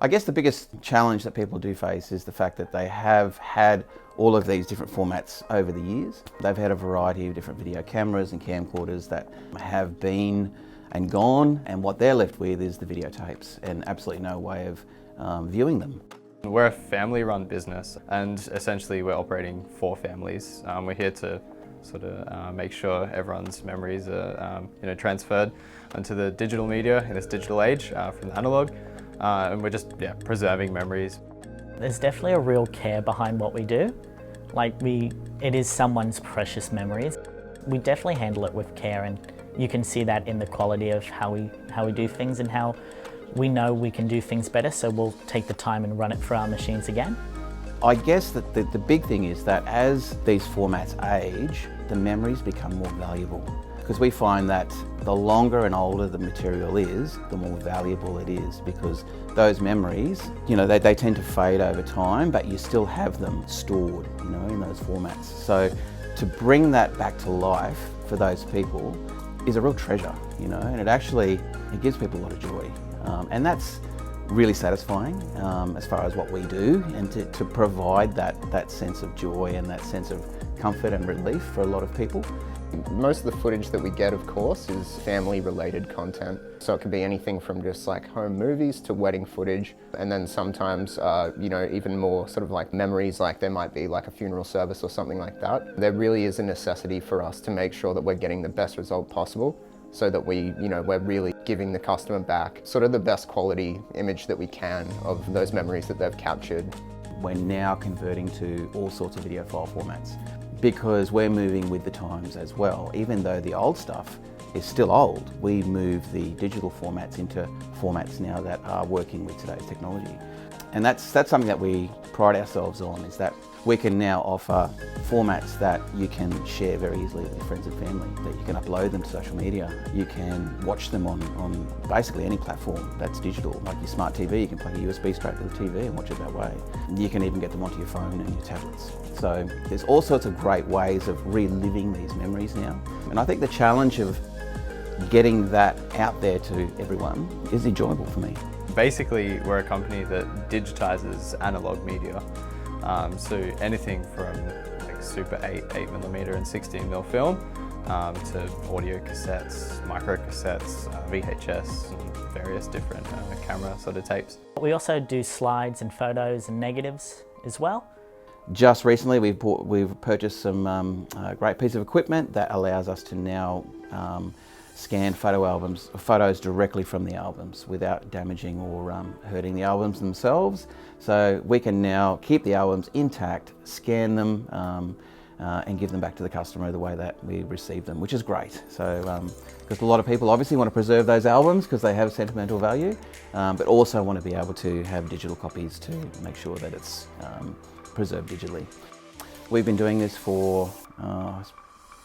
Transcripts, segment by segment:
I guess the biggest challenge that people do face is the fact that they have had all of these different formats over the years. They've had a variety of different video cameras and camcorders that have been and gone, and what they're left with is the videotapes and absolutely no way of viewing them. We're a family-run business, and essentially we're operating for families. We're here to sort of make sure everyone's memories are transferred onto the digital media in this digital age from the analog, and we're just preserving memories. There's definitely a real care behind what we do. It is someone's precious memories. We definitely handle it with care, and you can see that in the quality of how we do things and how we know we can do things better, so we'll take the time and run it for our machines again. I guess that the big thing is that as these formats age, the memories become more valuable. Because we find that the longer and older the material is, the more valuable it is, because those memories, they tend to fade over time, but you still have them stored, in those formats. So to bring that back to life for those people is a real treasure, and it gives people a lot of joy. And that's really satisfying as far as what we do, and to provide that sense of joy and that sense of comfort and relief for a lot of people. Most of the footage that we get, of course, is family-related content. So it could be anything from just like home movies to wedding footage, and then sometimes, even more sort of like memories, like there might be like a funeral service or something like that. There really is a necessity for us to make sure that we're getting the best result possible, so that we're really giving the customer back sort of the best quality image that we can of those memories that they've captured. We're now converting to all sorts of video file formats because we're moving with the times as well. Even though the old stuff is still old, we move the digital formats into formats now that are working with today's technology. And that's something that we pride ourselves on, is that we can now offer formats that you can share very easily with your friends and family, that you can upload them to social media. You can watch them on basically any platform that's digital, like your smart TV. You can plug a USB straight to the TV and watch it that way. You can even get them onto your phone and your tablets. So there's all sorts of great ways of reliving these memories now. And I think the challenge of getting that out there to everyone is enjoyable for me. Basically, we're a company that digitizes analog media. So anything from like Super 8mm and 16mm film to audio cassettes, micro cassettes, VHS, and various different camera sort of tapes. We also do slides and photos and negatives as well. Just recently we've purchased some great piece of equipment that allows us to now scan photos directly from the albums without damaging or hurting the albums themselves. So we can now keep the albums intact, scan them and give them back to the customer the way that we receive them, which is great. So because a lot of people obviously want to preserve those albums because they have sentimental value, but also want to be able to have digital copies to make sure that it's preserved digitally. We've been doing this for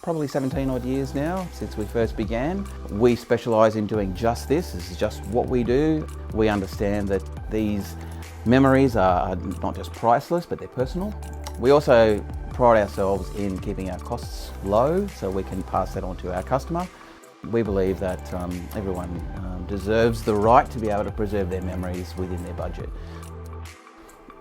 probably 17 odd years now, since we first began. We specialise in doing just this. This is just what we do. We understand that these memories are not just priceless, but they're personal. We also pride ourselves in keeping our costs low so we can pass that on to our customer. We believe that everyone deserves the right to be able to preserve their memories within their budget.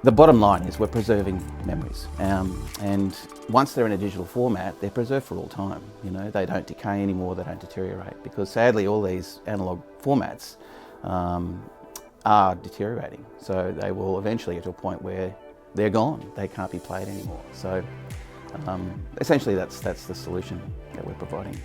The bottom line is we're preserving memories, and once they're in a digital format, they're preserved for all time. They don't decay anymore, they don't deteriorate, because sadly all these analog formats are deteriorating. So they will eventually get to a point where they're gone, they can't be played anymore. So essentially that's the solution that we're providing.